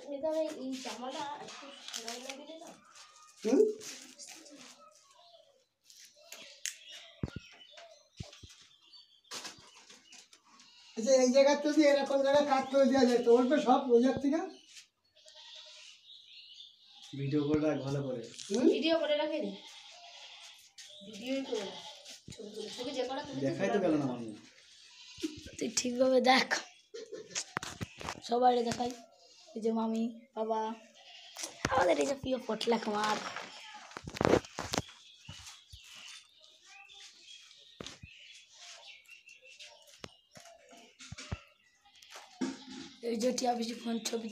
নিদানে এই জামাটা একটু সেলাই না দিলে না আচ্ছা এই জায়গাতে যদি এরকম জায়গায় কাট করে দেওয়া যায় তো ওর সব ওই জায়গা থেকে ভিডিও করে রাখ ভালো করে ভিডিও করে রাখে রে ভিডিওই করে রাখ ছবি যে করা তুমি দেখাই তো গেল না মানুষ তুই ঠিকভাবে দেখ সবাই দেখাই এই যে মামি বাবা আমাদের এই যে প্রিয় পটলা কুমার এই যে টিয়া বেশি ফোন ছবি